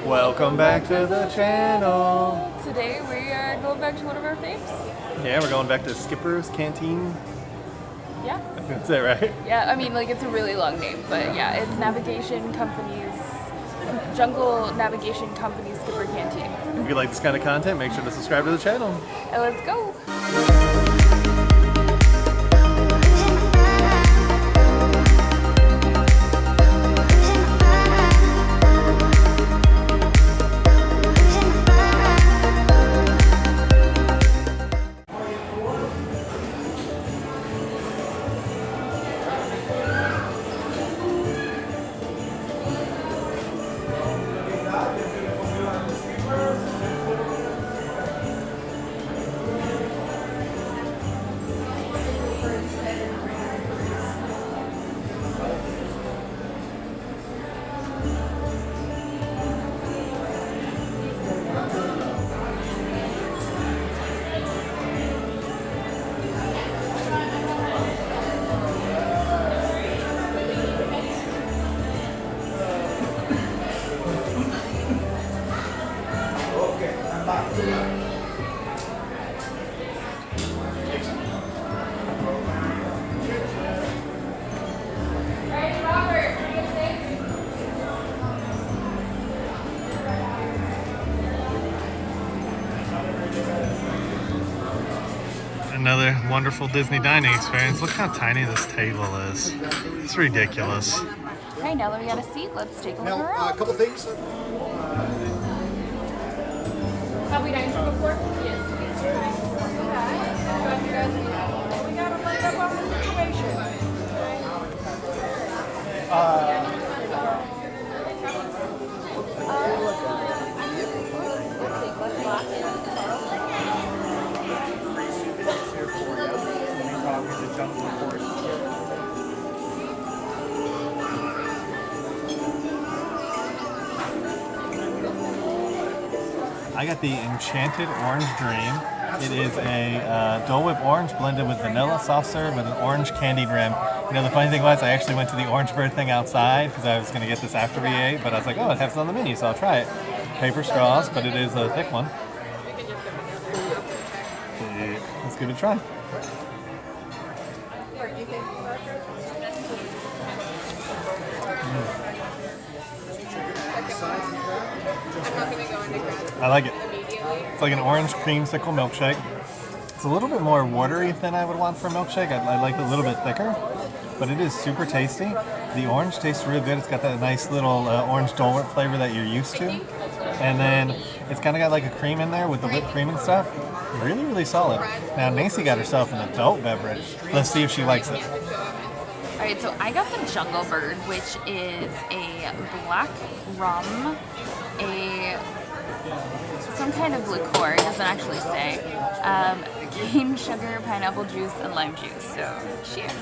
Welcome back to the channel. Today we are going back to one of our faves. Yeah, we're going back to Skipper's Canteen. Yeah. That's it, right? Yeah, I mean, like, it's a really long name, but yeah, it's Navigation Company's, Jungle Navigation Company Skipper Canteen. If you like this kind of content, make sure to subscribe to the channel. And let's go. Another wonderful Disney dining experience. Look how tiny this table is. It's ridiculous. All right, now that we got a seat, let's take a look around. A couple things. Have we dined here before? Yes. We got to find out about the situation. I got the Enchanted Orange Dream. It is a Dole Whip orange blended with vanilla soft serve with an orange candied rim. You know, the funny thing was I actually went to the Orange Bird thing outside because I was going to get this after we ate, but I was like, oh, it has it on the menu, so I'll try it. Paper straws, but it is a thick one. Let's give it a try. I like it. It's like an orange creamsicle milkshake. It's a little bit more watery than I would want for a milkshake. I like it a little bit thicker, but it is super tasty. The orange tastes really good. It's got that nice little orange Dole Whip flavor that you're used to. And then it's kind of got like a cream in there with the whipped cream and stuff. Really, really solid. Now, Nacy got herself an adult beverage. Let's see if she likes it. All right, so I got the Jungle Bird, which is a black rum, some kind of liqueur, it doesn't actually say, cane sugar, pineapple juice, and lime juice. So, cheers.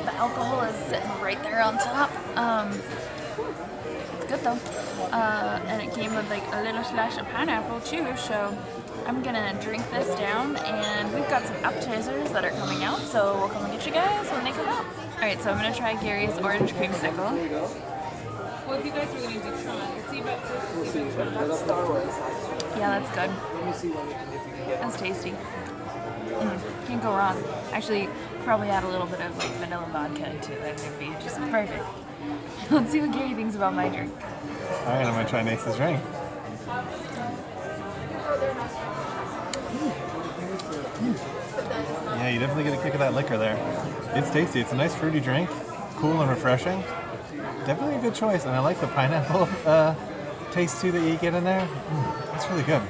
The alcohol is sitting right there on top. It's good though. And it came with like a little slash of pineapple too, so I'm gonna drink this down, and we've got some appetizers that are coming out, so we'll come and get you guys when they come out. Alright, so I'm gonna try Gary's orange creamsicle. Well, if you guys are going to be trying, see about Yeah, that's good. That's tasty. Can't go wrong. Actually, probably add a little bit of like vanilla vodka to it, and it'd be just perfect. Let's see what Gary thinks about my drink. Alright, I'm going to try Nacy's drink. Yeah, you definitely get a kick of that liquor there. It's tasty. It's a nice fruity drink, cool and refreshing. Definitely a good choice, and I like the pineapple taste too that you get in there. It's really good.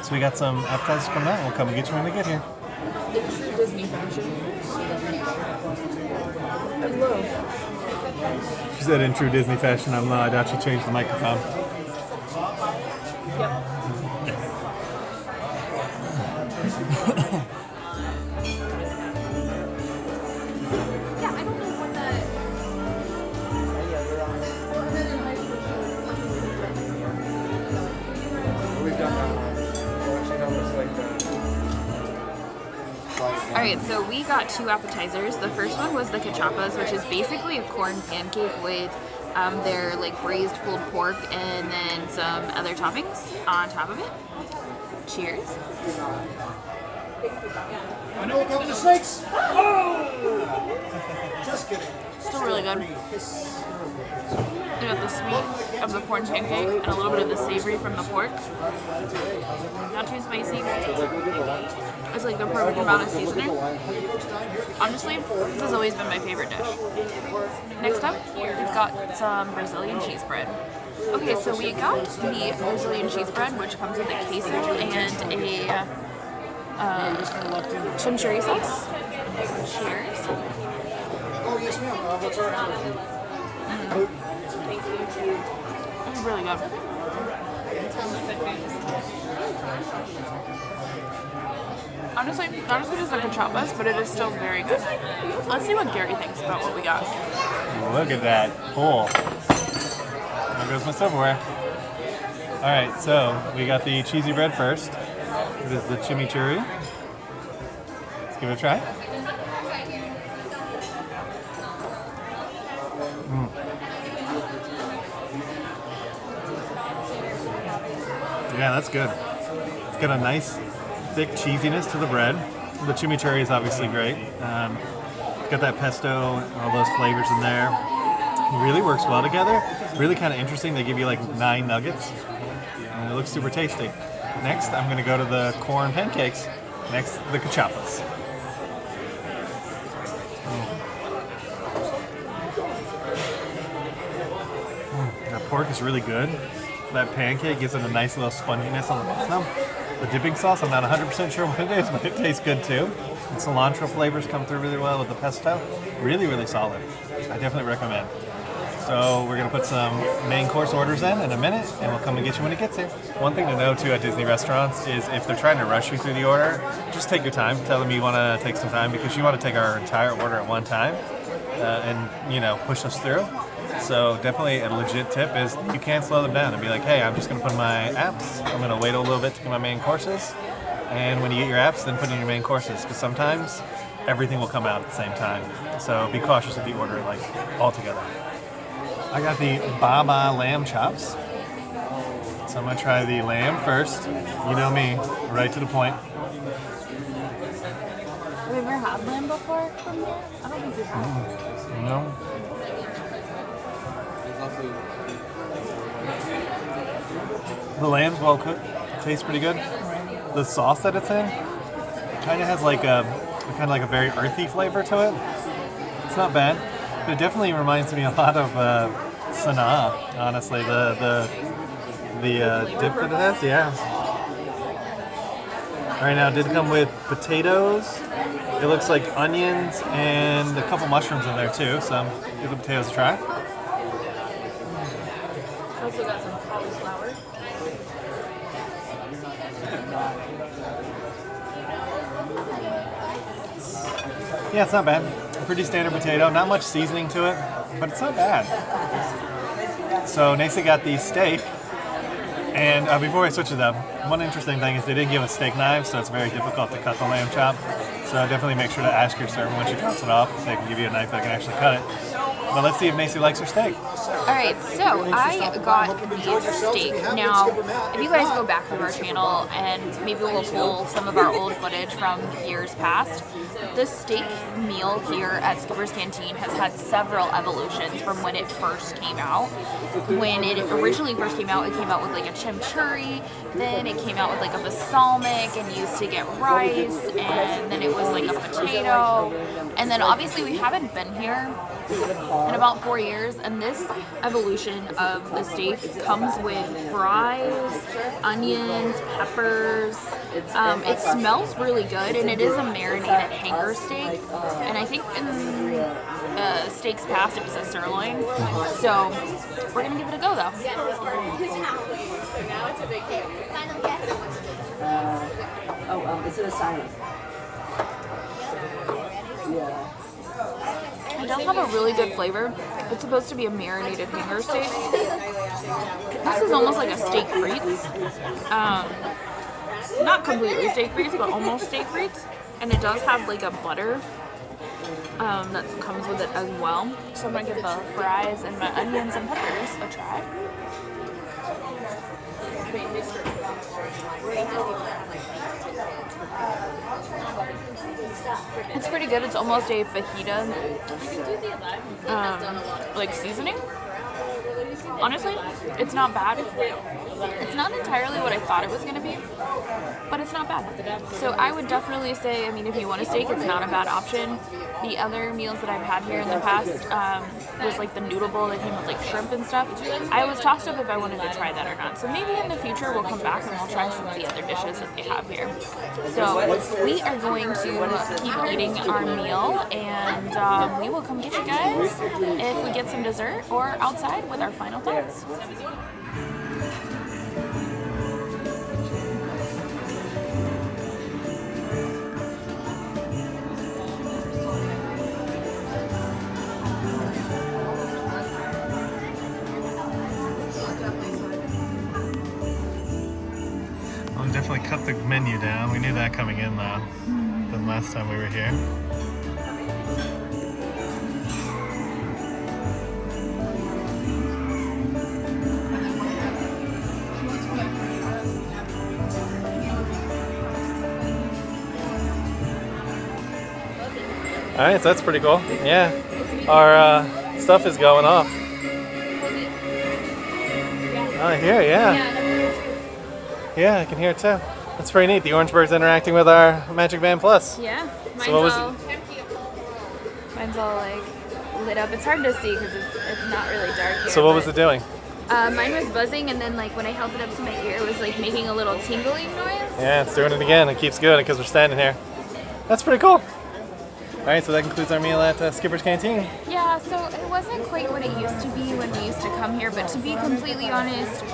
So we got some appetizers coming out, and we'll come and get you when they get here. in true Disney fashion. Hello. She said in true Disney fashion, I'm not. I doubt she changed the microphone. Yep. Alright, so we got 2 appetizers. The first one was the cachapas, which is basically a corn pancake with their like braised pulled pork and then some other toppings on top of it. Cheers. I know a couple of snakes. Oh! Just kidding. Still really good. You got the sweet of the corn pancake and a little bit of the savory from the pork. Not too spicy. It's like the perfect amount of seasoning. Honestly, this has always been my favorite dish. Next up, we've got some Brazilian cheese bread. Okay, so we got the Brazilian cheese bread, which comes with a queso and a chimichurri sauce. Cheers. Oh, yes, ma'am. What's our order? It's really good. Honestly, not as good as the cachapas, but it is still very good. Let's see what Gary thinks about what we got. Look at that. Cool. There goes my silverware. Alright, so we got the cheesy bread first. This is the chimichurri. Let's give it a try. Yeah, that's good. It's got a nice, thick cheesiness to the bread. The chimichurri is obviously great. It's got that pesto, all those flavors in there. It really works well together. Really kind of interesting. They give you like 9 nuggets. And it looks super tasty. Next, I'm going to go to the corn pancakes. Next, the cachapas. That pork is really good. That pancake gives it a nice little sponginess on the bottom. The dipping sauce, I'm not 100% sure what it is, but it tastes good too. The cilantro flavors come through really well with the pesto. Really, really solid. I definitely recommend. So we're going to put some main course orders in a minute, and we'll come and get you when it gets here. One thing to know too at Disney restaurants is if they're trying to rush you through the order, just take your time. Tell them you want to take some time because you want to take our entire order at one time and, you know, push us through. So definitely a legit tip is you can slow them down and be like, hey, I'm just going to put in my apps. I'm going to wait a little bit to get my main courses. And when you get your apps, then put in your main courses. Because sometimes everything will come out at the same time. So be cautious if you order it like all together. I got the Baba lamb chops. So I'm going to try the lamb first. You know me, right to the point. Have you ever had lamb before from here? I don't think you have. No. The lamb's well cooked. It tastes pretty good. The sauce that it's in kind of has like a very earthy flavor to it. It's not bad, but it definitely reminds me a lot of Sanaa. Honestly, the dip that it has, yeah. All right, now it did come with potatoes. It looks like onions and a couple mushrooms in there too. So give the potatoes a try. Also got some cauliflower. Yeah, it's not bad. Pretty standard potato. Not much seasoning to it, but it's not bad. So next they got the steak. And before I switch it up, one interesting thing is they didn't give us steak knives, so it's very difficult to cut the lamb chop. So definitely make sure to ask your server when she drops it off so they can give you a knife that can actually cut it. But let's see if Macy likes her steak. Alright, so I got the steak. Now, if you guys go back to our channel and maybe we'll pull some of our old footage from years past, the steak meal here at Skipper's Canteen has had several evolutions from when it first came out. When it originally first came out with like a chimichurri, then it came out with like a balsamic and used to get rice, and then it was like a potato, and then obviously we haven't been here in about 4 years, and this evolution of the steak comes with fries, onions, peppers. It smells really good, and it is a marinated hanger steak, and I think in steaks past it was a sirloin, so we're gonna give it a go though. Is it a silent? Yeah. It does have a really good flavor. It's supposed to be a marinated hanger steak. This is almost like a steak frites. Not completely steak frites, but almost steak frites. And it does have like a butter that comes with it as well. So I'm gonna give the fries and my onions and peppers a try. It's pretty good. It's almost a fajita like seasoning. Honestly, it's not bad. It's not entirely what I thought it was going to be, but it's not bad. So I would definitely say, I mean, if you want a steak, it's not a bad option. The other meals that I've had here in the past was like the noodle bowl that came with like shrimp and stuff. I was tossed up if I wanted to try that or not. So maybe in the future we'll come back and we'll try some of the other dishes that they have here. So we are going to keep eating our meal, and we will come get you guys if we get some dessert or outside with our final thoughts. Well, we definitely cut the menu down. We knew that coming in though, than last time we were here. All right, so that's pretty cool. Yeah, our stuff is going off. Oh, I hear it, yeah. Yeah, I can hear it too. That's pretty neat. The orange bird's interacting with our Magicband Plus. Yeah, mine's, So what was mine's all like lit up. It's hard to see because it's not really dark here. So what was it doing? Mine was buzzing, and then like when I held it up to my ear, it was like making a little tingling noise. Yeah, it's doing it again. It keeps doing it because we're standing here. That's pretty cool. All right, so that concludes our meal at Skipper's Canteen. Yeah, so it wasn't quite what it used to be when we used to come here, but to be completely honest,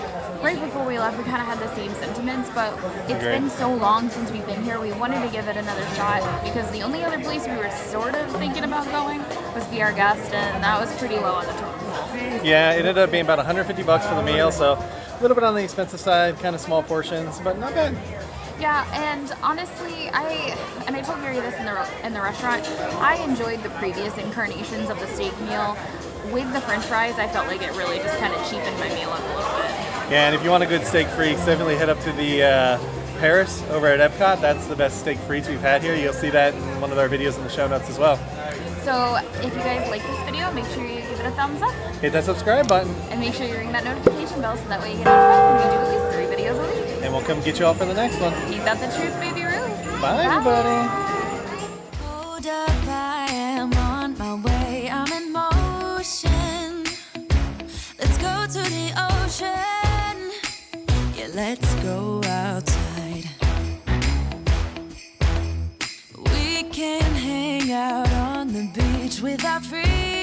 right before we left, we kind of had the same sentiments, but it's been so long since we've been here, we wanted to give it another shot, because the only other place we were sort of thinking about going was Be Our Guest, and that was pretty low on the totem pole. Yeah, it ended up being about $150 for the meal, so a little bit on the expensive side, kind of small portions, but not bad. Yeah, and honestly, I told Gary this in the restaurant, I enjoyed the previous incarnations of the steak meal. With the french fries, I felt like it really just kind of cheapened my meal up a little bit. Yeah, and if you want a good steak frites, definitely head up to the Paris over at Epcot. That's the best steak frites we've had here. You'll see that in one of our videos in the show notes as well. So if you guys like this video, make sure you give it a thumbs up. Hit that subscribe button. And make sure you ring that notification bell so that way you get notified when we do at least 3 videos a week. And we'll come get you all for the next one. Ain't that the truth, baby Ruth? Bye, everybody. Hold up, I am on my way, I'm in motion. Let's go to the ocean. Yeah, let's go outside. We can hang out on the beach with our friends.